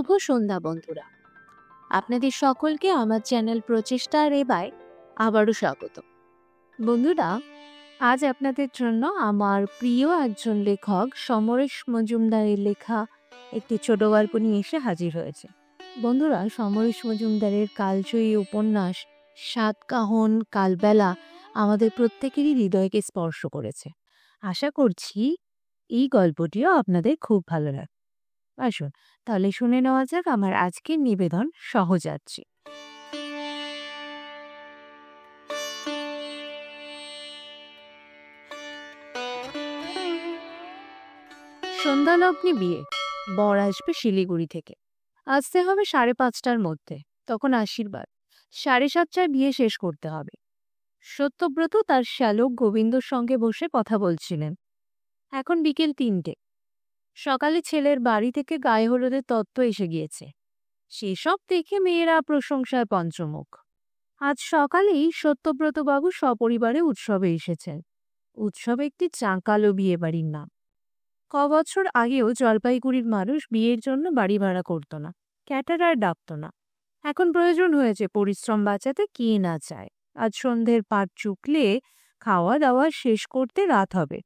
শুভ সন্ধ্যা বন্ধুরা, আপনাদের সকলকে আমার চ্যানেল প্রচেষ্টা রেবায় আবারও স্বাগত। বন্ধুরা, আজ আপনাদের জন্য আমার প্রিয় একজন লেখক সমরেশ মজুমদারের লেখা একটি ছোট গল্প নিয়ে এসে হাজির হয়েছে। বন্ধুরা, সমরেশ মজুমদারের কালজয়ী উপন্যাস সাতকাহন কালবেলা আমাদের প্রত্যেকেরই হৃদয়কে স্পর্শ করেছে। আশা করছি এই গল্পটিও আপনাদের খুব ভালো লাগবে। আসুন তাহলে শুনে নেওয়া যাক আমার আজকের নিবেদন সহযাত্রী। সন্ধ্যালগ্নে বিয়ে। বর আসবে শিলিগুড়ি থেকে। আসতে হবে 5:30টার মধ্যে, তখন আশীর্বাদ। 7:30টায় বিয়ে শেষ করতে হবে। সত্যব্রত তার শ্যালক গোবিন্দর সঙ্গে বসে কথা বলছিলেন। এখন বিকেল 3টে। সকালে ছেলের বাড়ি থেকে গায়ে হলুদের তত্ত্ব এসে গিয়েছে। সেসব দেখে মেয়েরা প্রশংসায় পঞ্চমুখ। আজ সকালেই সত্যব্রতবাবু সপরিবারে উৎসবে এসেছেন। উৎসব একটি চাঁকালো বিয়ে বাড়ির নাম। বছর আগেও জলপাইগুড়ির মানুষ বিয়ের জন্য বাড়ি ভাড়া করত না, ক্যাটারার ডাকত না। এখন প্রয়োজন হয়েছে পরিশ্রম বাঁচাতে, কে না চায়। আজ সন্ধ্যের পাট চুকলে খাওয়া দাওয়া শেষ করতে রাত হবে।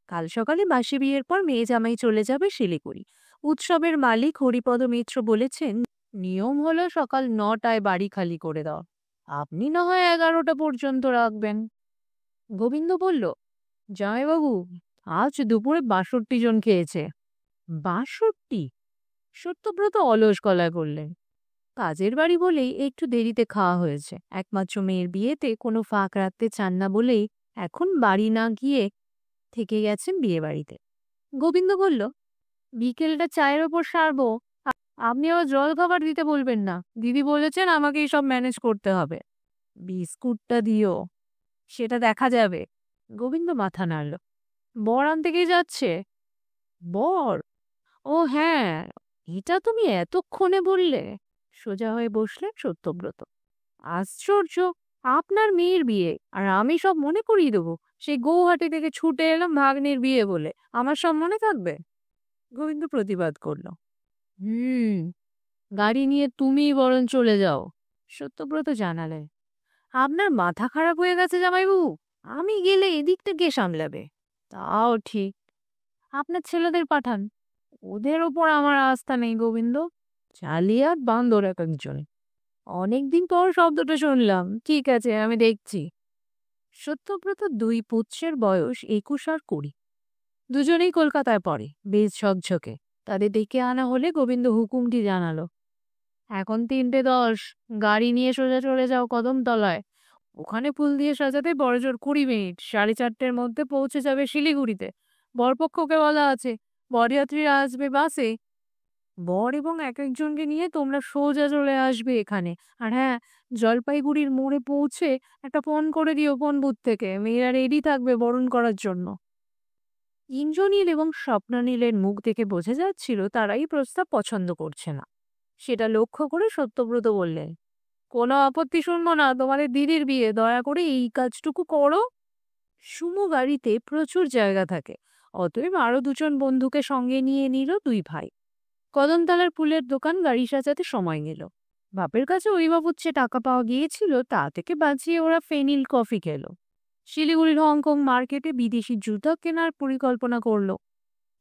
কাল সকালে বাসি বিয়ের পর মেয়ে জামাই চলে যাবে শিলিগুড়ি। উৎসবের মালিক হরিপদ মিত্র বলেছেন, নিয়ম হলো সকাল 9টায় বাড়ি খালি করে দাও। আপনি না হয় 11টা পর্যন্ত রাখবেন। গোবিন্দ বলল, জামাইবাবু, আজ দুপুরে 62 জন খেয়েছে। 62? সত্যব্রত অলস গলায় বললেন, কাজের বাড়ি বলেই একটু দেরিতে খাওয়া হয়েছে। একমাত্র মেয়ের বিয়েতে কোনো ফাঁক রাখতে চান না বলেই এখন বাড়ি না গিয়ে থেকে গেছেন বিয়ে বাড়িতে। গোবিন্দ বলল, বিকেলটা চায়ের ওপর সারবো। আপনি আবার জল খাবার দিতে বলবেন না। দিদি বলেছেন আমাকেই সব ম্যানেজ করতে হবে। বিস্কুটটা দিও, সেটা দেখা যাবে। গোবিন্দ মাথা নাড়ল। বর আনতে কে যাচ্ছে? বর? ও হ্যাঁ, এটা তুমি এতক্ষণে বললে। সোজা হয়ে বসলেন সত্যব্রত। আশ্চর্য, আপনার মেয়ের বিয়ে আর আমি সব মনে করিয়ে দেবো? সেই গৌহাটি থেকে ছুটে এলাম ভাগ্নের বিয়ে বলে, আমার সব মনে থাকবে? গোবিন্দ প্রতিবাদ করল, গাড়ি নিয়ে তুমিই বরং চলে যাও। সত্যব্রত জানালেন, আপনার মাথা খারাপ হয়ে গেছে জামাইবাবু? আমি গেলে এদিকটা কে সামলাবে? তাও ঠিক, আপনার ছেলেদের পাঠান। ওদের ওপর আমার আস্থা নেই গোবিন্দ। চালিয়াত বান্দর এক একজন। অনেকদিন পর শব্দটা শুনলাম। ঠিক আছে, আমি দেখছি। সত্যব্রত দুই পুত্রের বয়স 21 আর 20। দুজনেই কলকাতায় পড়ে, বেশ ঝকঝকে। তাদের ডেকে আনা হলে গোবিন্দ হুকুমটি জানালো, এখন 3:10, গাড়ি নিয়ে সোজা চলে যাও কদমতলায়। ওখানে ফুল দিয়ে সাজাতে বড়জোর 20 মিনিট। 4:30টার মধ্যে পৌঁছে যাবে শিলিগুড়িতে। বরপক্ষকে বলা আছে, বরযাত্রীরা আসবে বাসে। বর এবং এক একজনকে নিয়ে তোমরা সোজা চলে আসবে এখানে। আর হ্যাঁ, জলপাইগুড়ির মোড়ে পৌঁছে একটা ফোন করে দিও ফোন বুথ থেকে। মেয়েরা রেডি থাকবে বরণ করার জন্য। ইন্দ্রনীল এবং স্বপ্ননীলের মুখ দেখে বোঝা যাচ্ছিল তারাই প্রস্তাব পছন্দ করছে না। সেটা লক্ষ্য করে সত্যব্রত বললেন, কোনো আপত্তি শুনবো না, তোমাদের দিদির বিয়ে, দয়া করে এই কাজটুকু করো। সুমো গাড়িতে প্রচুর জায়গা থাকে, অতএব আরো 2জন বন্ধুকে সঙ্গে নিয়ে নিল দুই ভাই। কদমতলার ফুলের দোকান গাড়ি সাজাতে সময় নিল। বাপের কাছে ওই বাবুচ্ছে টাকা পাওয়া গিয়েছিল, তা থেকে বাঁচিয়ে ওরা ফেনিল কফি খেলো। শিলিগুড়ির হংকং মার্কেটে বিদেশি জুতা কেনার পরিকল্পনা করলো।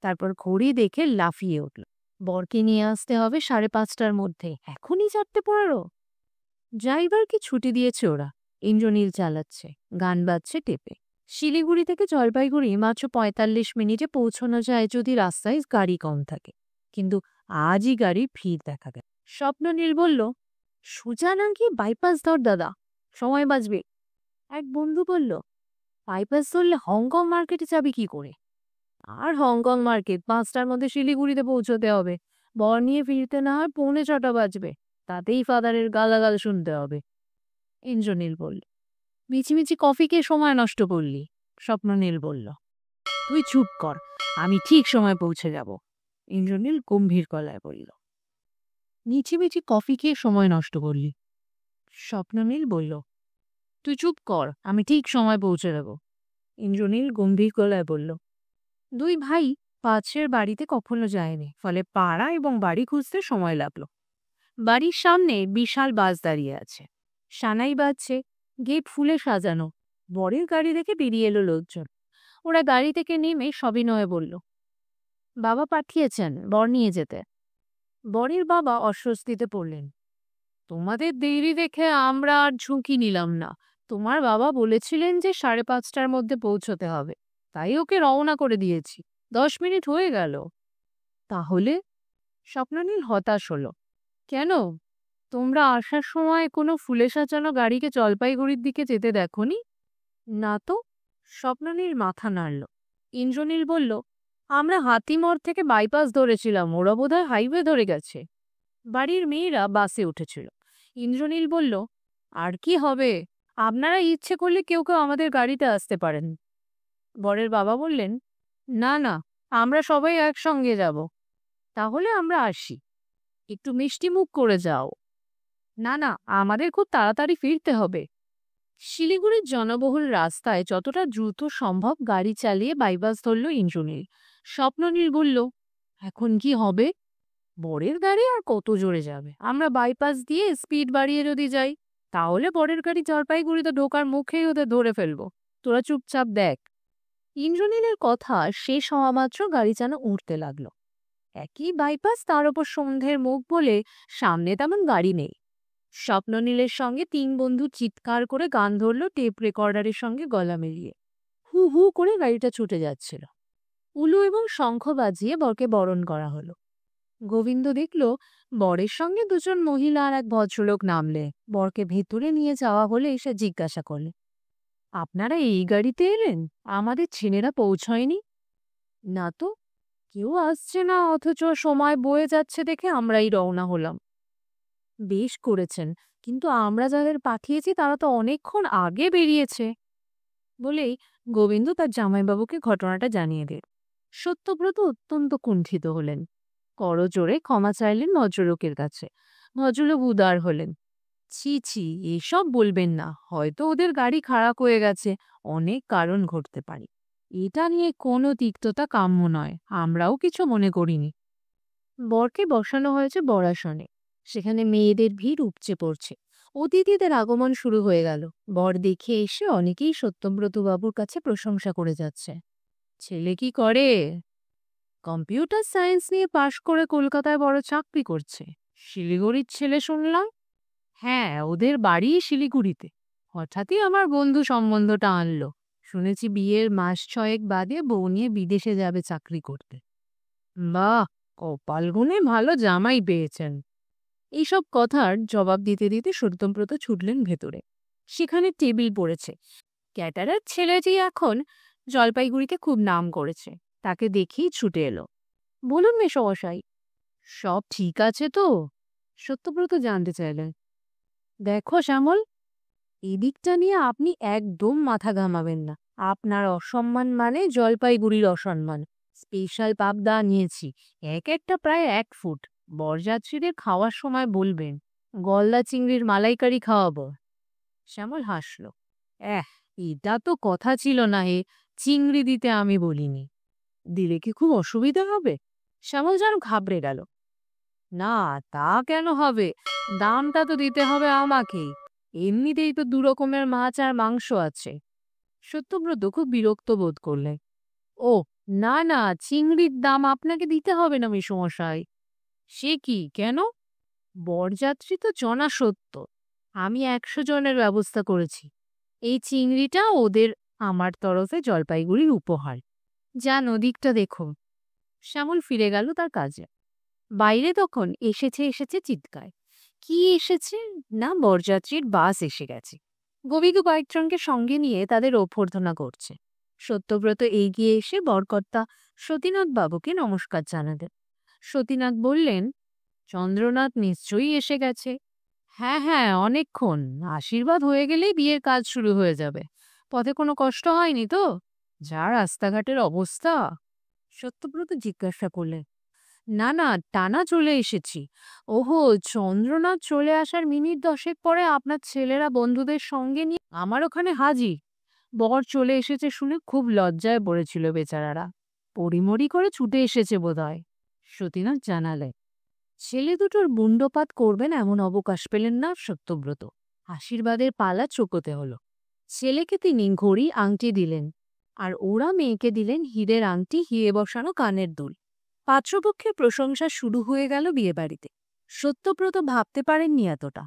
তারপর ঘড়ি দেখে লাফিয়ে উঠল, বরকে নিয়ে আসতে হবে 5:30টার মধ্যে। এখনই 4:15? ড্রাইভারকে ছুটি দিয়েছে ওরা। ইন্দ্রনীল চালাচ্ছে, গান বাজছে টেপে। শিলিগুড়ি থেকে জলপাইগুড়ি মাত্র 45 মিনিটে পৌঁছানো যায় যদি রাস্তায় গাড়ি কম থাকে, কিন্তু আজই গাড়ির ভিড় দেখা গেল। স্বপ্ননীল বলল, সোজা নাকি বাইপাস ধর দাদা, সময় বাঁচবে। এক বন্ধু বলল, বাইপাস ধরলে হংকং মার্কেটে যাবি কি করে? আর হংকং মার্কেট, 5টার মধ্যে শিলিগুড়িতে পৌঁছতে হবে। বর নিয়ে ফিরতে না হয় 6:45 বাজবে। তাতেই ফাদারের গালাগাল শুনতে হবে। ইন্দ্রনীল বলল, মিছিমিছি কফি খেয়ে সময় নষ্ট করলি। স্বপ্ননীল বলল, তুই চুপ কর, আমি ঠিক সময় পৌঁছে যাব। ইন্দ্রনীল গম্ভীর গলায় বলল, মিছিমিছি কফি খেয়ে সময় নষ্ট করলি। স্বপ্ননীল বলল, তুই চুপ কর, আমি ঠিক সময় পৌঁছে যাব। ইন্দ্রনীল গম্ভীর গলায় বলল। দুই ভাই পাশের বাড়িতে কখনো যায়নি, ফলে পাড়া এবং বাড়ি খুঁজতে সময় লাগলো। বাড়ির সামনে বিশাল বাস দাঁড়িয়ে আছে, সানাই বাজছে, গেট ফুলে সাজানো। বরের গাড়ি দেখে বেরিয়ে এলো লোকজন। ওরা গাড়ি থেকে নেমে সবিনয়ে বলল, বাবা পাঠিয়েছেন বর নিয়ে যেতে। বরের বাবা অস্বস্তিতে পড়লেন। তোমাদের দেরি দেখে আমরা আর ঝুঁকি নিলাম না। তোমার বাবা বলেছিলেন যে 5:30টার মধ্যে পৌঁছতে হবে, তাই ওকে রওনা করে দিয়েছি। 10 মিনিট হয়ে গেল। তাহলে? স্বপ্ননীল হতাশ হলো। কেন, তোমরা আসার সময় কোনো ফুলে সাজানো গাড়িকে জলপাইগুড়ির দিকে যেতে দেখোনি? না তো। স্বপ্ননীল মাথা নাড়ল। ইন্দ্রনীল বলল, আমরা হাতিমোড় থেকে বাইপাস ধরেছিলাম, ওরা বোধহয় হাইওয়ে ধরে গেছে। বাড়ির মেয়েরা বাসে উঠেছিল। ইন্দ্রনীল বলল, আর কি হবে, আপনারা ইচ্ছে করলে কেউ কেউ আমাদের গাড়িতে আসতে পারেন। বরের বাবা বললেন, না না, আমরা সবাই একসঙ্গে যাব। তাহলে আমরা আসি, একটু মিষ্টি মুখ করে যাও। না না, আমাদের খুব তাড়াতাড়ি ফিরতে হবে। শিলিগুড়ির জনবহুল রাস্তায় যতটা দ্রুত সম্ভব গাড়ি চালিয়ে বাইপাস ধরল ইন্দ্রনীল। স্বপ্ননীল বলল, এখন কি হবে? বরের গাড়ি আর কত জোরে যাবে? আমরা বাইপাস দিয়ে স্পিড বাড়িয়ে যদি যাই, তাহলে বরের গাড়ি জলপাইগুড়িতে ঢোকার মুখেই ওদের ধরে ফেলবো। তোরা চুপচাপ দেখ। ইন্দ্রনীলের কথা শেষ হওয়া মাত্র গাড়ি যেন উঠতে লাগলো। একই বাইপাস, তার ওপর সন্ধ্যের মুখ বলে সামনে তেমন গাড়ি নেই। স্বপ্ননীলের সঙ্গে 3 বন্ধু চিৎকার করে গান ধরল টেপ রেকর্ডারের সঙ্গে গলা মিলিয়ে। হু হু করে গাড়িটা ছুটে যাচ্ছিল। উলু এবং শঙ্খ বাজিয়ে বরকে বরণ করা হলো। গোবিন্দ দেখল বরের সঙ্গে 2 জন মহিলা আর এক ভদ্রলোক নামলে। বরকে ভেতরে নিয়ে যাওয়া হলে এসে জিজ্ঞাসা করলে, আপনারা এই গাড়িতে এলেন? আমাদের ছেলেরা পৌঁছয়নি? না তো, কেউ আসছে না, অথচ সময় বয়ে যাচ্ছে দেখে আমরাই রওনা হলাম। বেশ করেছেন, কিন্তু আমরা যাদের পাঠিয়েছি তারা তো অনেকক্ষণ আগে বেরিয়েছে। বলেই গোবিন্দ তার জামাইবাবুকে ঘটনাটা জানিয়ে দিল। সত্যব্রত অত্যন্ত কুণ্ঠিত হলেন। করজোড়ে ক্ষমা চাইলেন ভদ্রলোকের কাছে। ভদ্রলোক উদার হলেন। ছি ছি, এসব বলবেন না, হয়তো ওদের গাড়ি খারাপ হয়ে গেছে, অনেক কারণ ঘটতে পারে। এটা নিয়ে কোনো তিক্ততা কাম্য নয়, আমরাও কিছু মনে করিনি। বরকে বসানো হয়েছে বরাসনে। সেখানে মেয়েদের ভিড় উপচে পড়ছে। অতিথিদের আগমন শুরু হয়ে গেল। বর দেখে এসে অনেকেই সত্যব্রত বাবুর কাছে প্রশংসা করে যাচ্ছে। ছেলে কি করে? কম্পিউটার সায়েন্স নিয়ে পাশ করে কলকাতায় বড় চাকরি করছে। শিলিগুড়ির ছেলে শুনলাম। হ্যাঁ, ওদের বাড়ি শিলিগুড়িতে। হঠাৎই আমার বন্ধু সম্বন্ধটা আনলো। শুনেছি বিয়ের মাস 6 বাদে বউ নিয়ে বিদেশে যাবে চাকরি করতে। বাহ, কপাল গুনে ভালো জামাই পেয়েছেন। এইসব কথার জবাব দিতে দিতে সত্যব্রত ছুটলেন ভেতরে। সেখানে টেবিল পড়েছে। ক্যাটারার ছেলেটি এখন জলপাইগুড়িতে খুব নাম করেছে। তাকে দেখেই ছুটে এলো। বলুন মেসমশাই, সব ঠিক আছে তো? সত্যব্রত জানতে চাইলেন। দেখো শ্যামল, এদিকটা নিয়ে আপনি একদম মাথা ঘামাবেন না। আপনার অসম্মান মানে জলপাইগুড়ির অসম্মান। স্পেশাল পাবদা নিয়েছি, এক একটা প্রায় 1 ফুট। বরযাত্রীদের খাওয়ার সময় বলবেন গলদা চিংড়ির মালাইকারি খাওয়াবো। শ্যামল হাসল। এটা তো কথা ছিল না হে, চিংড়ি দিতে আমি বলিনি। দিলে কি খুব অসুবিধা হবে? শ্যামল যেন ঘাবড়ে গেল। না, তা কেন হবে? দামটা তো দিতে হবে আমাকেই। এমনিতেই তো 2 রকমের মাছ আর মাংস আছে। সত্যব্রত খুব বিরক্ত বোধ করলেন। ও না না, চিংড়ির দাম আপনাকে দিতে হবে না মেসমশাই। সে কি, কেন? বরযাত্রী তো জনা সত্য। আমি 100 জনের ব্যবস্থা করেছি। এই চিংড়িটা ওদের আমার তরফে জলপাইগুড়ির উপহার। যান ওদিকটা দেখুন। শ্যামল ফিরে গেল তার কাজে। বাইরে তখন এসেছে চিৎকার। কি এসেছে? না, বরযাত্রীর বাস এসে গেছে। গোবিন্দ কয়েকজনকে সঙ্গে নিয়ে তাদের অভ্যর্থনা করছে। সত্যব্রত এগিয়ে এসে বরকর্তা সতীনাথ বাবুকে নমস্কার জানালেন। সতীনাথ বললেন, চন্দ্রনাথ নিশ্চয়ই এসে গেছে। হ্যাঁ হ্যাঁ, অনেকক্ষণ। আশীর্বাদ হয়ে গেলেই বিয়ের কাজ শুরু হয়ে যাবে। পথে কোনো কষ্ট হয়নি তো? যা রাস্তাঘাটের অবস্থা। সত্যব্রত জিজ্ঞাসা করলেন। না না, টানা চলে এসেছি। ওহো, চন্দ্রনাথ চলে আসার মিনিট 10 পরে আপনার ছেলেরা বন্ধুদের সঙ্গে নিয়ে আমার ওখানে হাজির। বর চলে এসেছে শুনে খুব লজ্জায় পড়েছিল বেচারারা। পরিমরি করে ছুটে এসেছে বোধহয়। সতীনাথ জানালেন। ছেলে দুটোর মুণ্ডপাত করবেন এমন অবকাশ পেলেন না সত্যব্রত। আশীর্বাদের পালা চোকোতে হলো। ছেলেকে তিনি ঘড়ি আংটি দিলেন, আর ওরা মেয়েকে দিলেন হীরের আংটি, হিয়ে বসানো কানের দুল। পাত্রপক্ষের প্রশংসা শুরু হয়ে গেল বিয়েবাড়িতে। সত্যব্রত ভাবতে পারেননি এতটা।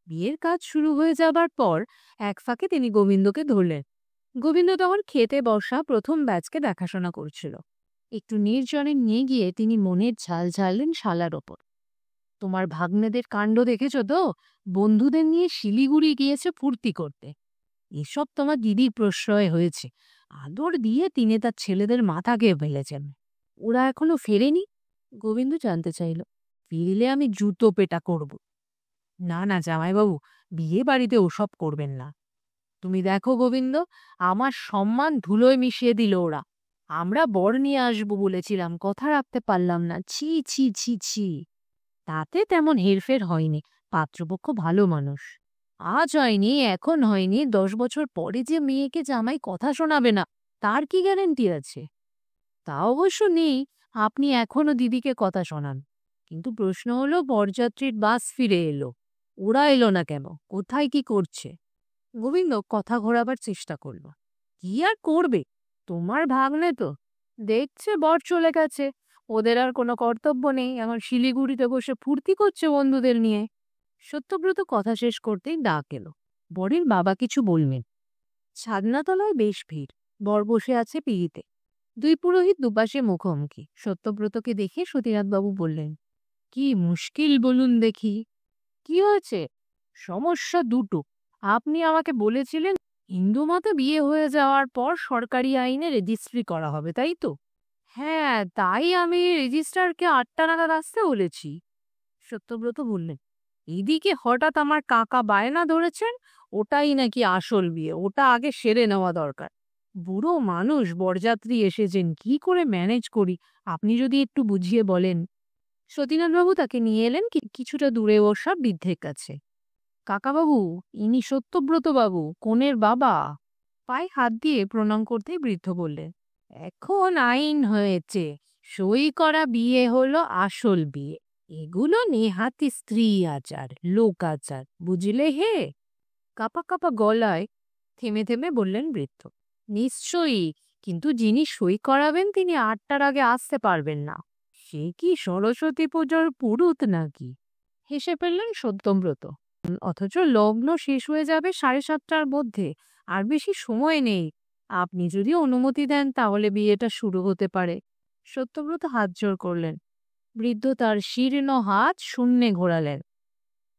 বিয়ের কাজ শুরু হয়ে যাবার পর এক ফাঁকে তিনি গোবিন্দকে ধরলেন। গোবিন্দ তখন খেতে বসা প্রথম ব্যাচকে দেখাশোনা করছিল। একটু নির্জনে নিয়ে গিয়ে তিনি মনের ঝাল ঝাড়লেন শালার ওপর। তোমার ভাগ্নেদের কাণ্ড দেখেছ তো? বন্ধুদের নিয়ে শিলিগুড়ি গিয়েছে ফুর্তি করতে। এসব তোমার দিদির প্রশ্রয় হয়েছে। আদর দিয়ে তিনি তার ছেলেদের মাথা খেয়ে ফেলেছেন। ওরা এখনো ফেরেনি? গোবিন্দ জানতে চাইল। ফিরলে আমি জুতো পেটা করব। না না জামাইবাবু, বিয়ে বাড়িতে ওসব করবেন না। তুমি দেখো গোবিন্দ, আমার সম্মান ধুলোয় মিশিয়ে দিল ওরা। আমরা বর নিয়ে আসবো বলেছিলাম, কথা রাখতে পারলাম না। ছি ছি ছি ছি। তাতে তেমন হেরফের হয়নি। পাত্রপক্ষ ভালো মানুষ। আজ হয়নি, এখন হয়নি, 10 বছর পরে যে মেয়েকে জামাই কথা শোনাবে না, তার কি গ্যারেন্টি আছে? তা অবশ্য নেই। আপনি এখনো দিদিকে কথা শোনান। কিন্তু প্রশ্ন হলো, বরযাত্রীর বাস ফিরে এলো, ওরা এলো না কেন? কোথায় কি করছে? গোবিন্দ কথা ঘোরাবার চেষ্টা করল। কি আর করবে? তোমার ভাগ্নে তো দেখছে বর চলে গেছে, ওদের আর কোনো কর্তব্য নেই, এখন শিলিগুড়িতে বসে ফুর্তি করছে বন্ধুদের নিয়ে। সত্যব্রত কথা শেষ করতেই ডাক এলো। বরের বাবা কিছু বলবেন। ছাদনাতলায় বেশ ভিড়। বর বসে আছে পিড়িতে। দুই পুরোহিত দুপাশে মুখোমুখি। সত্যব্রতকে দেখে সতীনাথবাবু বললেন, কি মুশকিল বলুন দেখি। কি হয়েছে? সমস্যা দুটো। আপনি আমাকে বলেছিলেন হিন্দু মতে বিয়ে হয়ে যাওয়ার পর সরকারি আইনে রেজিস্ট্রি করা হবে, তাই তো? হ্যাঁ, তাই আমি রেজিস্ট্রারকে 8টা নাগাদ আসতে বলেছি। সত্যব্রত বললেন, এদিকে হঠাৎ আমার কাকা বায়না ধরেছেন ওটাই নাকি আসল বিয়ে, ওটা আগে সেরে নেওয়া দরকার। বুড়ো মানুষ, বরযাত্রী এসেছেন, কি করে ম্যানেজ করি? আপনি যদি একটু বুঝিয়ে বলেন। সতীনাথবাবু তাকে নিয়ে এলেন কিছুটা দূরে বসা বৃদ্ধের কাছে। কাকাবাবু, ইনি সত্যব্রত বাবু, কনের বাবা। পায়ে হাত দিয়ে প্রণাম করতেই বৃদ্ধ বললেন, এখন আইন হয়েছে, সই করা বিয়ে হলো আসল বিয়ে। এগুলো নেহাতি স্ত্রী আচার, লোক আচার, বুঝলে হে? কাপা কাপা গলায় থেমে থেমে বললেন বৃদ্ধ, নিশ্চয়ই, কিন্তু যিনি সই করাবেন তিনি 8টার আগে আসতে পারবেন না। সে কি সরস্বতী পুজোর পুরুত নাকি? হেসে ফেললেন সত্যব্রত। অথচ লগ্ন শেষ হয়ে যাবে 7:30টার মধ্যে, আর বেশি সময় নেই। আপনি যদি অনুমতি দেন তাহলে বিয়েটা শুরু হতে পারে। সত্যব্রত হাত জোড় করলেন। বৃদ্ধ তার শীর্ণ হাত শূন্যে ঘোরালেন।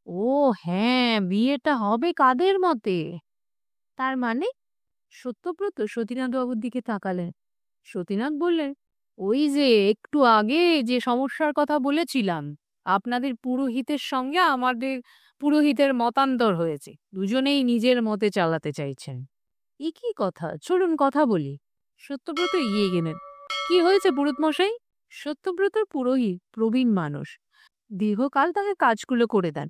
ও হ্যাঁ, বিয়েটা হবে কাদের মতে? তার মানে? সত্যব্রত সতীনাথবাবুর দিকে তাকালেন। সতীনাথ বললেন, ওই যে একটু আগে যে সমস্যার কথা বলেছিলাম, আপনাদের পুরোহিতের সঙ্গে আমাদের পুরোহিতের মতান্তর হয়েছে। দুজনেই নিজের মতে চালাতে চাইছেন। এ কি কথা? চলুন কথা বলি। সত্যব্রত এগিয়ে গেলেন। কি হয়েছে পুরোহিত মশাই? সত্যব্রতর পুরোহিত প্রবীণ মানুষ, দীর্ঘকাল তাকে কাজগুলো করে দেন।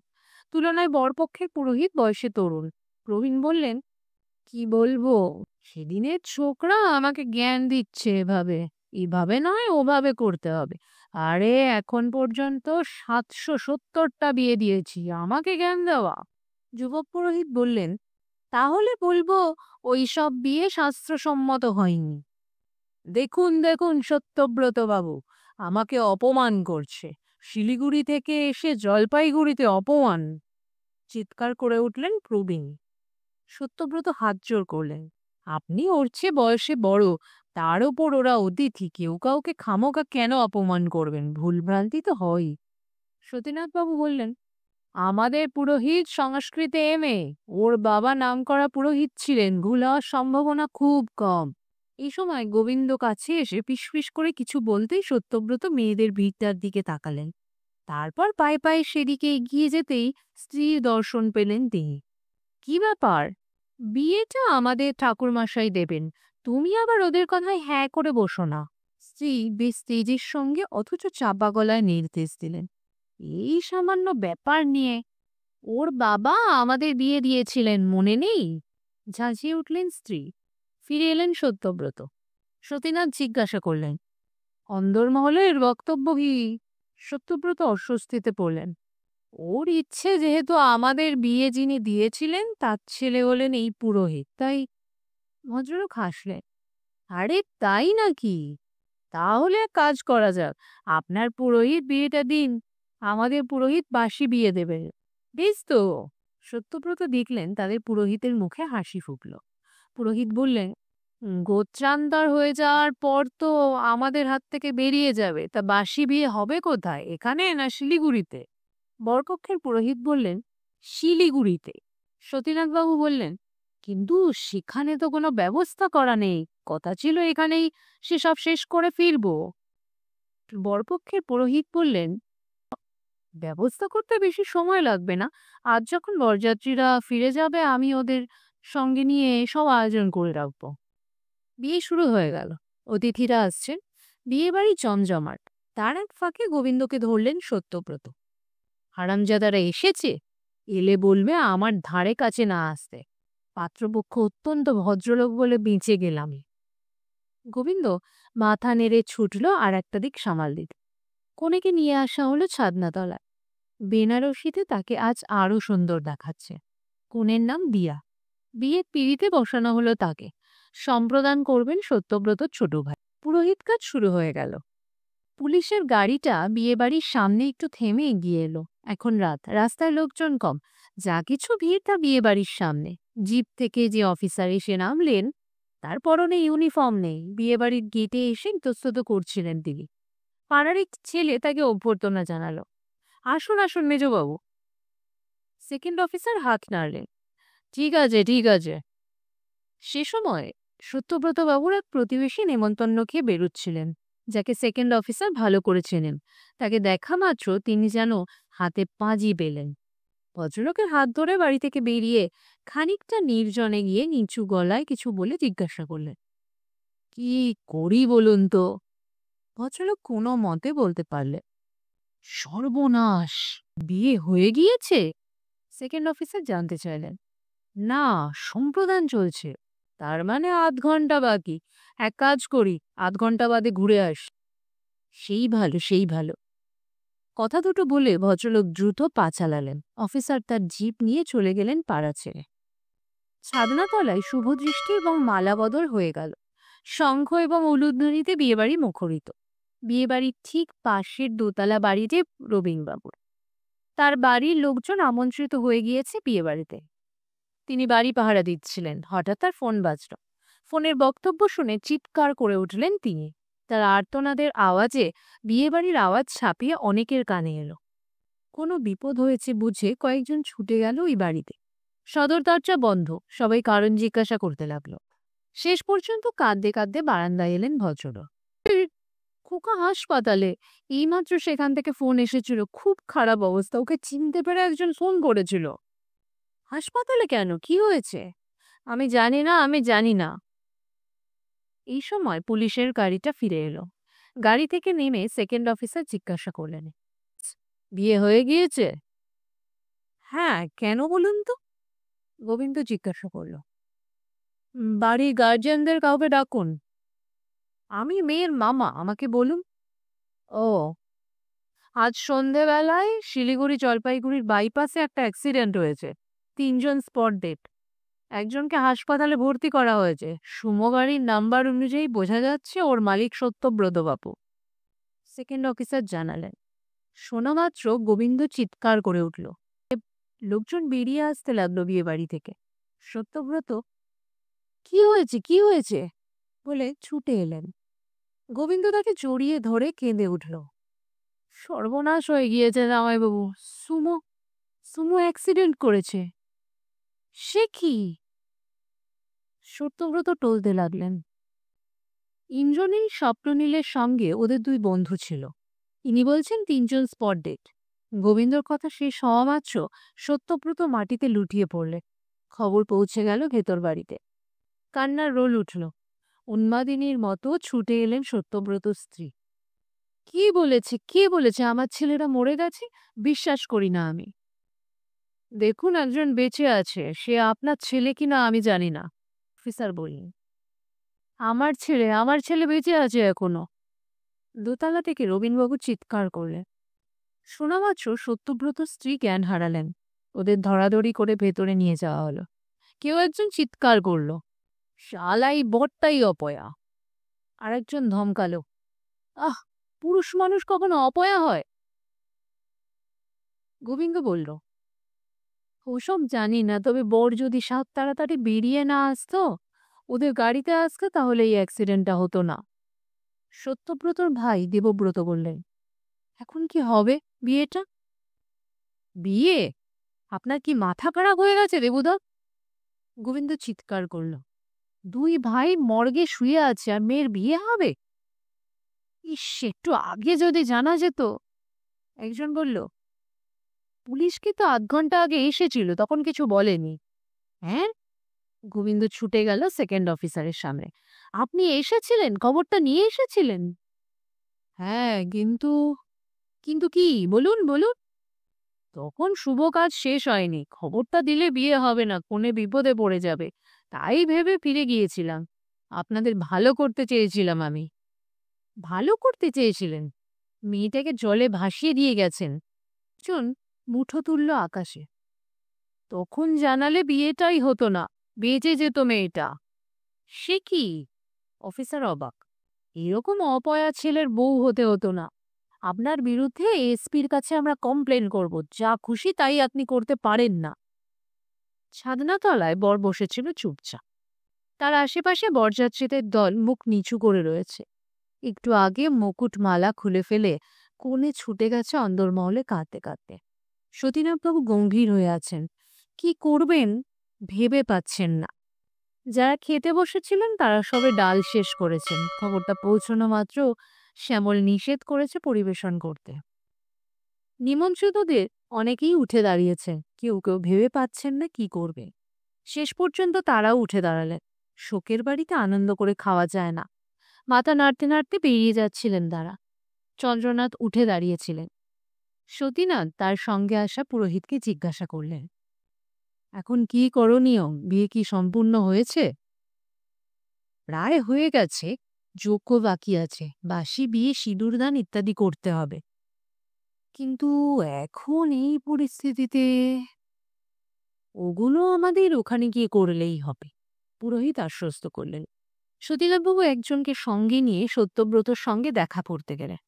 তুলনায় বরপক্ষের পুরোহিত বয়সে তরুণ। প্রবীণ বললেন, কি বলবো, সেদিনের ছোকরা আমাকে জ্ঞান দিচ্ছে, এভাবে নয়, ওভাবে করতে হবে। আরে এখন পর্যন্ত 770টা বিয়ে দিয়েছি, আমাকে জ্ঞান দেওয়া? যুবক পুরোহিত বললেন, তাহলে বলবো ওই সব বিয়ে শাস্ত্রসম্মত হয়নি। দেখুন দেখুন সত্যব্রত বাবু, আমাকে অপমান করছে। শিলিগুড়ি থেকে এসে জলপাইগুড়িতে অপমান! চিৎকার করে উঠলেন প্রবীণ। সত্যব্রত হাত জোড় করলেন। আপনি ওর চেয়ে বয়সে বড়, তার ওপর ওরা অতিথি, কেউ কাউকে খামোকা কেন অপমান করবেন? ভুলভ্রান্তি তো হয়। সতীনাথবাবু বললেন, আমাদের পুরোহিত সংস্কৃতে MA, ওর বাবা নামকরা পুরোহিত ছিলেন, ভুল হওয়ার সম্ভাবনা খুব কম। এই সময় গোবিন্দ কাছে এসে পিসপিস করে কিছু বলতেই সত্যব্রত মেয়েদের ভিড়টার দিকে তাকালেন। তারপর পায়ে পায়ে সেদিকে এগিয়ে যেতেই স্ত্রীর দর্শন পেলেন তিনি। কি ব্যাপার? বিয়েটা আমাদের ঠাকুরমশাই দেবেন, তুমি আবার ওদের কথায় হ্যাঁ করে বসো না। স্ত্রী বেশ তেজের সঙ্গে অথচ চাপা গলায় নির্দেশ দিলেন। এই সামান্য ব্যাপার নিয়ে? ওর বাবা আমাদের বিয়ে দিয়েছিলেন, মনে নেই? ঝাঁঝিয়ে উঠলেন স্ত্রী। ফিরে এলেন সত্যব্রত। সতীনাথ জিজ্ঞাসা করলেন, অন্দরমহলের বক্তব্য কি? সত্যব্রত অস্বস্তিতে পড়লেন। ওর ইচ্ছে যেহেতু আমাদের বিয়ে যিনি দিয়েছিলেন তার ছেলে হলেন এই পুরোহিত, তাই। ভদ্রলোক হাসলেন। আরে তাই নাকি? তাহলে এক কাজ করা যাক, আপনার পুরোহিত বিয়েটা দিন, আমাদের পুরোহিত বাসি বিয়ে দেবে। বেশ তো। সত্যব্রত দেখলেন তাদের পুরোহিতের মুখে হাসি ফুটল। পুরোহিত বললেন, গোত্রান্তর হয়ে যাওয়ার পর তো আমাদের হাত থেকে বেরিয়ে যাবে, তা বাসি বিয়ে হবে কোথায়, এখানে না শিলিগুড়িতে? বরপক্ষের পুরোহিত বললেন, শিলিগুড়িতে। সতীনাথবাবু বললেন, কিন্তু সেখানে তো কোনো ব্যবস্থা করা নেই, কথা ছিল এখানেই সেসব শেষ করে ফিরবো। বরপক্ষের পুরোহিত বললেন, ব্যবস্থা করতে বেশি সময় লাগবে না, আজ যখন বরযাত্রীরা ফিরে যাবে আমি ওদের সঙ্গে নিয়ে সব আয়োজন করে রাখবো। বিয়ে শুরু হয়ে গেল। অতিথিরা আসছেন, বিয়ে বাড়ি জমজমাট। তার এক ফাঁকে গোবিন্দকে ধরলেন সত্যব্রত। হারামজাদারা এসেছে, এলে বলবে আমার ধারে কাছে না আসতে। পাত্রপক্ষ অত্যন্ত ভদ্রলোক বলে বেঁচে গেলাম। গোবিন্দ মাথা নেড়ে ছুটল আর একটা দিক সামাল দিতে। কনেকে নিয়ে আসা হলো ছাদনাতলায়। বেনারসিতে তাকে আজ আরো সুন্দর দেখাচ্ছে। কনের নাম দিয়া। বিয়ের পিঁড়িতে বসানো হলো তাকে। সম্প্রদান করবেন সত্যব্রত ছোট ভাই। পুরোহিত কাজ শুরু হয়ে গেল। পুলিশের গাড়িটা বিয়েবাড়ির সামনে একটু থেমে এগিয়ে এলো। এখন রাত, রাস্তায় লোকজন কম, যা কিছু ভিড় তা বিয়েবাড়ির সামনে। জিপ থেকে যে অফিসার এসে নামলেন তার পরনে ইউনিফর্ম নেই। বিয়েবাড়ির গেটে এসে ইতস্তত করছিলেন তিনি। পাড়ার এক ছেলে তাকে অভ্যর্থনা জানালো। আসুন আসুন মেজবাবু। সেকেন্ড অফিসার হাত নাড়লেন। ঠিক আছে ঠিক আছে। সে সময় সত্যব্রত বাবুর এক প্রতিবেশী নেমন্তন্ন খেয়ে বেরুচ্ছিলেন, যাকে সেকেন্ড অফিসার ভালো করে চেনেন। তাকে দেখা মাত্র তিনি যেন হাতে পাঁজি পেলেন। ভদ্রলোকের হাত ধরে বাড়ি থেকে বেরিয়ে খানিকটা নির্জনে গিয়ে নিচু গলায় কিছু বলে জিজ্ঞাসা করলেন, কি করি বলুন তো? ভদ্রলোক কোনো মতে বলতে পারলে, সর্বনাশ, বিয়ে হয়ে গিয়েছে? সেকেন্ড অফিসার জানতে চাইলেন। না, সম্প্রদান চলছে। তার মানে ৮ ঘন্টা বাকি। এক কাজ করি, ৮ ঘন্টা বাদে ঘুরে আস। সেই ভালো সেই ভালো। কথা দুটো বলে ভদ্রলোক দ্রুত পা চালালেন। অফিসার তার জিপ নিয়ে চলে গেলেন পাড়া ছেড়ে। ছাদনাতলায় শুভদৃষ্টি এবং মালাবদল হয়ে গেল। শঙ্খ এবং উলুধ্বনিতে বিয়েবাড়ি মুখরিত। বিয়েবাড়ির ঠিক পাশের দোতলা বাড়িতে রবীনবাবুর। তার বাড়ির লোকজন আমন্ত্রিত হয়ে গিয়েছে বিয়েবাড়িতে। তিনি বাড়ি পাহারা দিচ্ছিলেন। হঠাৎ তার ফোন বাজল। ফোনের বক্তব্য শুনে চিৎকার করে উঠলেন তিনি। তার আর্তনাদের আওয়াজে বিয়েবাড়ির আওয়াজ ছাপিয়ে অনেকের কানে এলো। কোনো বিপদ হয়েছে বুঝে কয়েকজন ছুটে গেল ওই বাড়িতে। সদর দরজা বন্ধ, সবাই কারণ জিজ্ঞাসা করতে লাগলো। শেষ পর্যন্ত কাঁদতে কাঁদতে বারান্দায় এলেন ভদ্রলোক। খোকা হাসপাতালে, এইমাত্র সেখান থেকে ফোন এসেছিল, খুব খারাপ অবস্থা, ওকে চিনতে পেরে একজন ফোন করেছিল। হাসপাতালে কেন, কি হয়েছে? আমি জানি না, আমি জানি না। এই সময় পুলিশের গাড়িটা ফিরে এলো। গাড়ি থেকে নেমে সেকেন্ড অফিসার জিজ্ঞাসা করলেন, বিয়ে হয়ে গিয়েছে? হ্যাঁ, কেন বলুন তো? গোবিন্দ জিজ্ঞাসা করল। বাড়ির গার্জিয়ানদের কাউকে ডাকুন। আমি মেয়ের মামা, আমাকে বলুন। ও, আজ সন্ধেবেলায় শিলিগুড়ি জলপাইগুড়ির বাইপাসে একটা অ্যাক্সিডেন্ট হয়েছে। ৩ জন স্পট ডেড। একজনকে হাসপাতালে ভর্তি করা হয়েছে। সুমো গাড়ির নাম্বার অনুযায়ী বোঝা যাচ্ছে ওর মালিক সত্যব্রত বাবু। সেকেন্ড অফিসার জানালেন। শোনা মাত্র গোবিন্দ চিৎকার করে উঠল। লোকজন বেরিয়ে আসতে লাগলো বিয়ে বাড়ি থেকে। সত্যব্রত, কি হয়েছে কি হয়েছে বলে ছুটে এলেন। গোবিন্দ তাকে জড়িয়ে ধরে কেঁদে উঠল। সর্বনাশ হয়ে গিয়েছে জামাইবাবু, সুমো সুমো অ্যাক্সিডেন্ট করেছে। সে কি? সত্যব্রত টলতে লাগলেন। ইন্দ্রনীল স্বপ্ননীলের সঙ্গে ওদের 2 বন্ধু ছিল। ইনি বলছেন 3 জন স্পট ডেড। গোবিন্দর কথা শেষ হওয়া মাত্র সত্যব্রত মাটিতে লুটিয়ে পড়লে। খবর পৌঁছে গেল ভেতর বাড়িতে। কান্নার রোল উঠল। উন্মাদিনীর মতো ছুটে এলেন সত্যব্রত স্ত্রী। কে বলেছে কে বলেছে আমার ছেলেরা মরে গেছে? বিশ্বাস করি না আমি। দেখুন, একজন বেঁচে আছে, সে আপনার ছেলে কিনা আমি জানি না। অফিসার বললেন, আমার ছেলে বেঁচে আছে এখনো। দোতলা থেকে রবীনবাবু চিৎকার করলেন। শোনামাত্র সত্যব্রত স্ত্রী জ্ঞান হারালেন। ওদের ধরাধরি করে ভেতরে নিয়ে যাওয়া হলো। কেউ একজন চিৎকার করল, শালাই বটটাই অপয়া। আরেকজন ধমকালো, আহ, পুরুষ মানুষ কখনো অপয়া হয়? গোবিন্দ বলল, ওসব জানি না, তবে বর যদি সাত তাড়াতাড়ি বেরিয়ে না আসতো, ওদের গাড়িতে আসতো, তাহলে এই অ্যাক্সিডেন্টটা হতো না। সত্যব্রতর ভাই দেবব্রত বললেন, এখন কি হবে বিয়েটা? বিয়ে? আপনার কি মাথা খারাপ হয়ে গেছে দেবুদা? গোবিন্দ চিৎকার করল, দুই ভাই মর্গে শুয়ে আছে আর মেয়ের বিয়ে হবে? ইস, একটু আগে যদি জানা যেত। একজন বলল, পুলিশকে তো আধ ঘন্টা আগে এসেছিল, তখন কিছু বলেনি। হ্যাঁ? গোবিন্দ ছুটে গেল সেকেন্ড অফিসারের সামনে। আপনি এসেছিলেন? খবরটা নিয়ে এসেছিলেন? হ্যাঁ, কিন্তু কিন্তু কি বলুন বলুন। তখন শুভ কাজ শেষ হয়নি, খবরটা দিলে বিয়ে হবে না, কোনে বিপদে পড়ে যাবে, তাই ভেবে ফিরে গিয়েছিলাম। আপনাদের ভালো করতে চেয়েছিলাম আমি। ভালো করতে চেয়েছিলেন? মেয়েটাকে জলে ভাসিয়ে দিয়ে গেছেন। একজন মুঠো তুলল আকাশে। তখন জানালে বিয়েটাই হতো না, বেঁচে যেত মেয়েটা। সে কি? অফিসার অবাক। এরকম অপয়া ছেলের বউ হতে হতো না। আপনার বিরুদ্ধে এসপির কাছে আমরা কমপ্লেন করব, যা খুশি তাই আপনি করতে পারেন না। ছাদনাতলায় বর বসেছিল চুপচাপ। তার আশেপাশে বরযাত্রীদের দল মুখ নিচু করে রয়েছে। একটু আগে মুকুট মালা খুলে ফেলে কোণে ছুটে গেছে অন্দরমহলে কাঁদতে কাঁদতে। সতীনাথবাবু গম্ভীর হয়ে আছেন, কি করবেন ভেবে পাচ্ছেন না। যারা খেতে বসেছিলেন তারা সবে ডাল শেষ করেছেন। খবরটা পৌঁছানো মাত্র শ্যামল নিষেধ করেছে পরিবেশন করতে। নিমন্ত্রিতদের অনেকেই উঠে দাঁড়িয়েছে, কেউ কেউ ভেবে পাচ্ছেন না কি করবে। শেষ পর্যন্ত তারাও উঠে দাঁড়ালেন। শোকের বাড়িতে আনন্দ করে খাওয়া যায় না। মাথা নাড়তে নাড়তে বেরিয়ে যাচ্ছিলেন তারা। চন্দ্রনাথ উঠে দাঁড়িয়েছিলেন। সতীনাথ তার সঙ্গে আসা পুরোহিতকে জিজ্ঞাসা করলেন, এখন কি করণীয়? বিয়ে কি সম্পূর্ণ হয়েছে? প্রায় হয়ে গেছে, যোগ্য বাকি আছে। বাসি বিয়ে, সিঁদুরদান ইত্যাদি করতে হবে। কিন্তু এখন এই পরিস্থিতিতে ওগুলো আমাদের ওখানে গিয়ে করলেই হবে, পুরোহিত আশ্বস্ত করলেন। সতীনাথবাবু একজনকে সঙ্গে নিয়ে সত্যব্রতর সঙ্গে দেখা করতে গেলেন।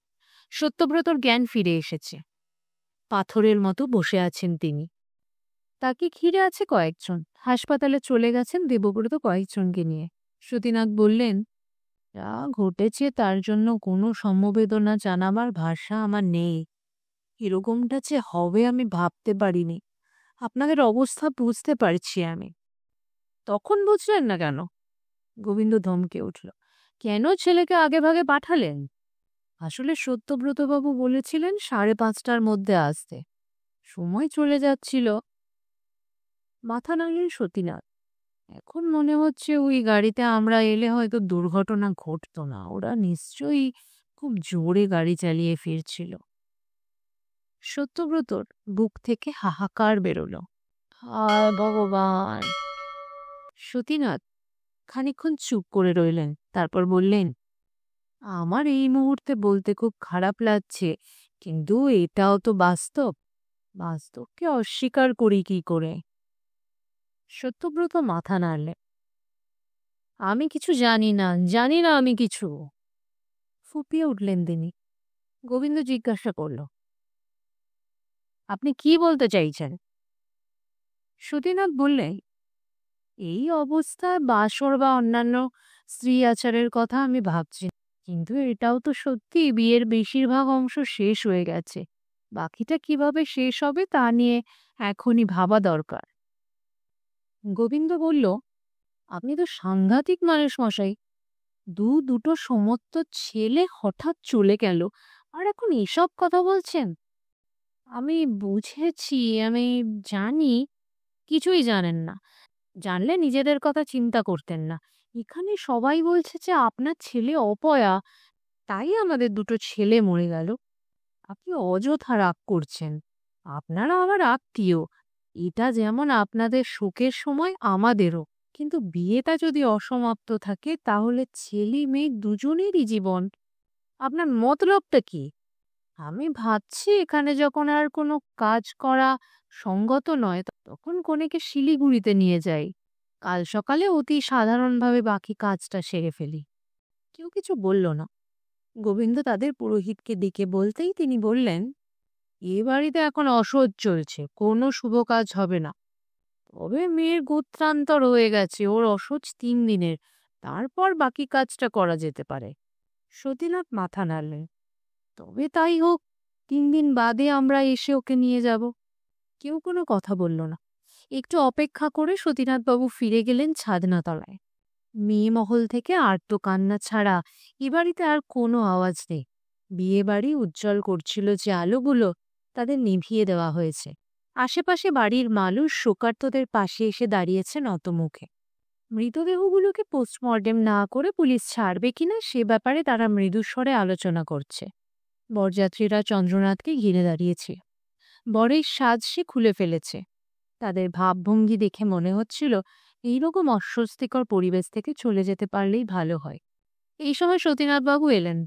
সত্যব্রতর জ্ঞান ফিরে এসেছে। পাথরের মতো বসে আছেন তিনি। তাকে ঘিরে আছে কয়েকজন। হাসপাতালে চলে গেছেন দেবব্রত কয়েকজনকে নিয়ে। সতীনাথ বললেন, যা ঘটেছে তার জন্য কোনো সমবেদনা জানাবার ভাষা আমার নেই। এরকমটা যে হবে আমি ভাবতে পারিনি। আপনাদের অবস্থা বুঝতে পারছি আমি। তখন বুঝলেন না কেন? গোবিন্দ ধমকে উঠল, কেন ছেলেকে আগে ভাগে পাঠালেন? আসলে সত্যব্রতবাবু বলেছিলেন 5:30টার মধ্যে আসতে। সময় চলে যাচ্ছিল। মাথা নাড়লেন সতীনাথ। এখন মনে হচ্ছে ওই গাড়িতে আমরা এলে হয়তো দুর্ঘটনা ঘটতো না। ওরা নিশ্চয়ই খুব জোরে গাড়ি চালিয়ে ফিরছিল। সত্যব্রতর বুক থেকে হাহাকার বেরোলো। হায় ভগবান! সতীনাথ খানিকক্ষণ চুপ করে রইলেন, তারপর বললেন, আমার এই মুহূর্তে বলতে খুব খারাপ লাগছে, কিন্তু এটাও তো বাস্তব। বাস্তবকে অস্বীকার করি কি করে? সত্যব্রত মাথা নাড়লেন। আমি কিছু জানি না, জানি না আমি কিছু। ফুপিয়ে উঠলেন তিনি। গোবিন্দ জিজ্ঞাসা করল, আপনি কি বলতে চাইছেন? সতীনাথ বললেন, এই অবস্থায় বাসর বা অন্যান্য স্ত্রী আচারের কথা আমি ভাবছি না। কিন্তু এটাও তো সত্যি, বিয়ের বেশিরভাগ অংশ শেষ হয়ে গেছে। বাকিটা কিভাবে শেষ হবে তা নিয়ে এখনই ভাবা দরকার। গোবিন্দ বলল, আপনি তো সাংঘাতিক মানুষ মশাই। দুটো সমস্ত ছেলে হঠাৎ চলে গেল, আর এখন এসব কথা বলছেন? আমি বুঝেছি, আমি জানি। কিছুই জানেন না। জানলে নিজেদের কথা চিন্তা করতেন না। এখানে সবাই বলছে যে আপনার ছেলে অপয়া, তাই আমাদের দুটো ছেলে মরে গেল। আপনি অযথা রাগ করছেন। আপনারা আবার আত্মীয়, এটা যেমন আপনাদের শোকের সময় আমাদেরও। কিন্তু বিয়েটা যদি অসমাপ্ত থাকে তাহলে ছেলে মেয়ে দুজনেরই জীবন। আপনার মতলবটা কি? আমি ভাবছি এখানে যখন আর কোনো কাজ করা সঙ্গত নয় তখন কনেকে শিলিগুড়িতে নিয়ে যাই। কাল সকালে অতি সাধারণভাবে বাকি কাজটা সেরে ফেলি। কেউ কিছু বলল না। গোবিন্দ তাদের পুরোহিতকে ডেকে বলতেই তিনি বললেন, এ বাড়িতে এখন অসহ্য চলছে, কোনো শুভ কাজ হবে না। তবে মেয়ের গোত্রান্তর হয়ে গেছে, ওর অসহ্য 3 দিনের, তারপর বাকি কাজটা করা যেতে পারে। সতীনাথ মাথা নাড়লেন। তবে তাই হোক, 3 দিন বাদে আমরা এসে ওকে নিয়ে যাব। কেউ কোনো কথা বলল না। একটু অপেক্ষা করে সতীনাথবাবু ফিরে গেলেন ছাদনাতলায়। মেয়ে মহল থেকে আর্ত কান্না ছাড়া এ বাড়িতে আর কোনো আওয়াজ নেই। বিয়ে বাড়ি উজ্জ্বল করছিল যে আলোগুলো, তাদের নিভিয়ে দেওয়া হয়েছে। আশেপাশে বাড়ির মানুষ শোকার্তদের পাশে এসে দাঁড়িয়েছে নতমুখে। মৃতদেহগুলোকে পোস্টমর্টেম না করে পুলিশ ছাড়বে কিনা সে ব্যাপারে তারা মৃদুস্বরে আলোচনা করছে। বরযাত্রীরা চন্দ্রনাথকে ঘিরে দাঁড়িয়েছে। বরের সাজ সে খুলে ফেলেছে। তাদের ভাবভঙ্গি দেখে মনে হচ্ছিল এইরকম অস্বস্তিকর পরিবেশ থেকে চলে যেতে পারলেই ভালো হয়। এই সময় সতীনাথবাবু এলেন।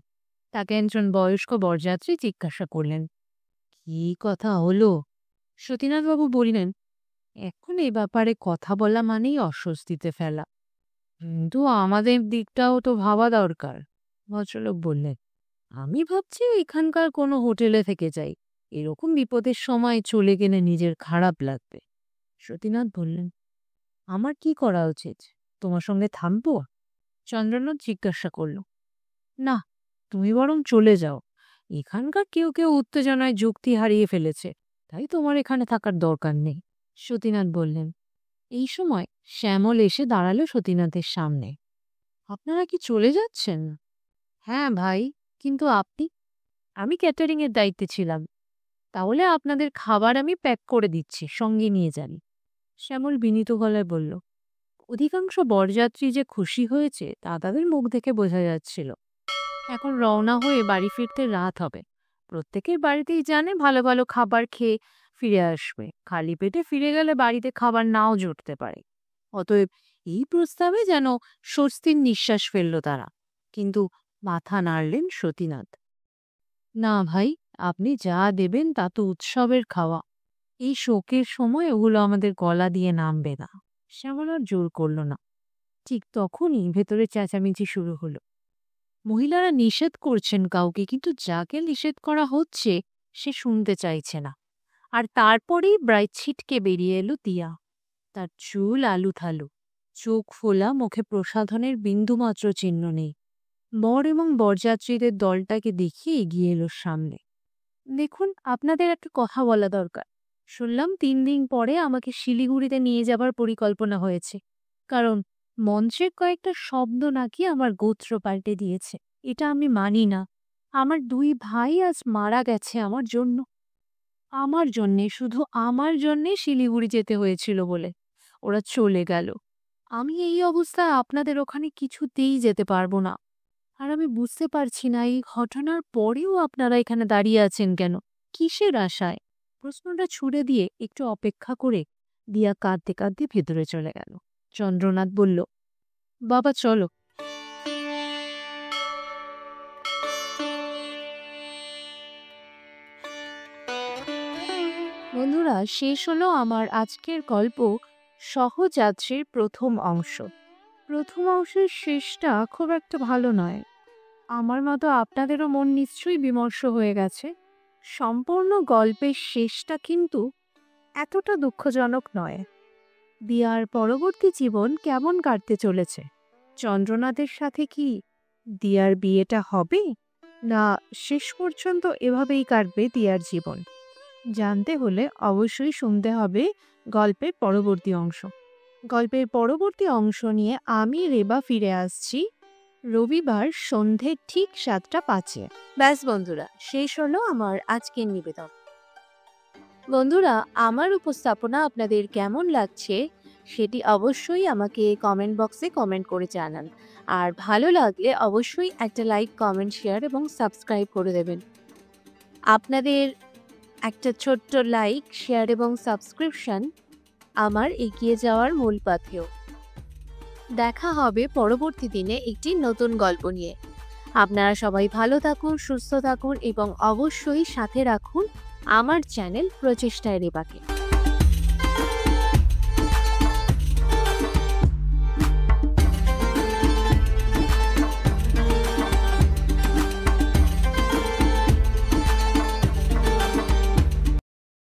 তাকে একজন বয়স্ক বরযাত্রী জিজ্ঞাসা করলেন, কি কথা হলো? সতীনাথবাবু বললেন, এখন এই ব্যাপারে কথা বলা মানেই অস্বস্তিতে ফেলা, কিন্তু আমাদের দিকটাও তো ভাবা দরকার। ভদ্রলোক বললেন, আমি ভাবছি এখানকার কোনো হোটেলে থেকে যাই, এরকম বিপদের সময় চলে গেলে নিজের খারাপ লাগবে। সতীনাথ বললেন, আমার কি করা উচিত? তোমার সঙ্গে থামবো? চন্দ্রনাথ জিজ্ঞাসা করল, না, তুমি বরং চলে যাও। এখানকার কেউ কেউ উত্তেজনায় যুক্তি হারিয়ে ফেলেছে, তাই তোমার এখানে থাকার দরকার নেই। সতীনাথ বললেন। এই সময় শ্যামল এসে দাঁড়ালো সতীনাথের সামনে। আপনারা কি চলে যাচ্ছেন? হ্যাঁ ভাই, কিন্তু আপনি? আমি ক্যাটারিং এর দায়িত্বে ছিলাম। তাহলে আপনাদের খাবার আমি প্যাক করে দিচ্ছি, সঙ্গে নিয়ে যান। শ্যামল বিনীত গলায় বলল। অধিকাংশ বরযাত্রী যে খুশি হয়েছে তা তাদের মুখ দেখে বোঝা যাচ্ছিল। এখন রওনা হয়ে বাড়ি ফিরতে রাত হবে। প্রত্যেকের বাড়িতেই জানে ভালো ভালো খাবার খেয়ে ফিরে আসবে। খালি পেটে ফিরে গেলে বাড়িতে খাবার নাও জুটতে পারে। অতএব এই প্রস্তাবে যেন স্বস্তির নিঃশ্বাস ফেলল তারা। কিন্তু মাথা নাড়লেন সতীনাথ। না ভাই, আপনি যা দেবেন তা তো উৎসবের খাওয়া। এই শোকের সময় ওগুলো আমাদের গলা দিয়ে নামবে না। শ্যামল আর জোর করল না। ঠিক তখনই ভেতরে চেঁচামেচি শুরু হলো। মহিলারা নিষেধ করছেন কাউকে, কিন্তু যাকে নিষেধ করা হচ্ছে সে শুনতে চাইছে না। আর তারপরেই ব্রাইট ছিটকে বেরিয়ে এলো দিয়া। তার চুল আলুথালু, চোখ ফোলা, মুখে প্রসাধনের বিন্দুমাত্র চিহ্ন নেই। বর এবং বরযাত্রীদের দলটাকে দেখিয়ে এগিয়ে এলো সামনে। দেখুন, আপনাদের একটা কথা বলা দরকার। শুনলাম 3 দিন পরে আমাকে শিলিগুড়িতে নিয়ে যাবার পরিকল্পনা হয়েছে, কারণ মঞ্চের কয়েকটা শব্দ নাকি আমার গোত্র পাল্টে দিয়েছে। এটা আমি মানি না। আমার 2 ভাই আজ মারা গেছে আমার জন্য। আমার জন্যে, শুধু আমার জন্যে শিলিগুড়ি যেতে হয়েছিল বলে ওরা চলে গেল। আমি এই অবস্থায় আপনাদের ওখানে কিছুতেই যেতে পারবো না। আর আমি বুঝতে পারছি না এই ঘটনার পরেও আপনারা এখানে দাঁড়িয়ে আছেন কেন? কিসের আশায়? প্রশ্নটা ছুড়ে দিয়ে একটু অপেক্ষা করে দিয়া কাঁদতে কাঁদতে ভেতরে চলে গেল। চন্দ্রনাথ বলল, বাবা চলো। বন্ধুরা, শেষ হলো আমার আজকের গল্প সহযাত্রীর প্রথম অংশ। প্রথম অংশের শেষটা খুব একটা ভালো নয়। আমার মতো আপনাদেরও মন নিশ্চয়ই বিমর্ষ হয়ে গেছে। সম্পূর্ণ গল্পের শেষটা কিন্তু এতটা দুঃখজনক নয়। দিয়ার পরবর্তী জীবন কেমন কাটতে চলেছে? চন্দ্রনাথের সাথে কি দিয়ার বিয়েটা হবে, না শেষ পর্যন্ত এভাবেই কাটবে দিয়ার জীবন? জানতে হলে অবশ্যই শুনতে হবে গল্পের পরবর্তী অংশ। গল্পের পরবর্তী অংশ নিয়ে আমি রেবা ফিরে আসছি রবিবার সন্ধে ঠিক 7টা 5-এ। ব্যাস বন্ধুরা, শেষ হলো আমার আজকের নিবেদন। বন্ধুরা, আমার উপস্থাপনা আপনাদের কেমন লাগছে সেটি অবশ্যই আমাকে কমেন্ট বক্সে কমেন্ট করে জানান। আর ভালো লাগলে অবশ্যই একটা লাইক, কমেন্ট, শেয়ার এবং সাবস্ক্রাইব করে দেবেন। আপনাদের একটা ছোট্ট লাইক, শেয়ার এবং সাবস্ক্রিপশন আমার এগিয়ে যাওয়ার মূল পাথেয়। দেখা হবে পরবর্তী দিনে একটি নতুন গল্প নিয়ে। আপনারা সবাই ভালো থাকুন, সুস্থ থাকুন এবং অবশ্যই সাথে রাখুন আমার চ্যানেল প্রচেষ্টায় রেবাকে।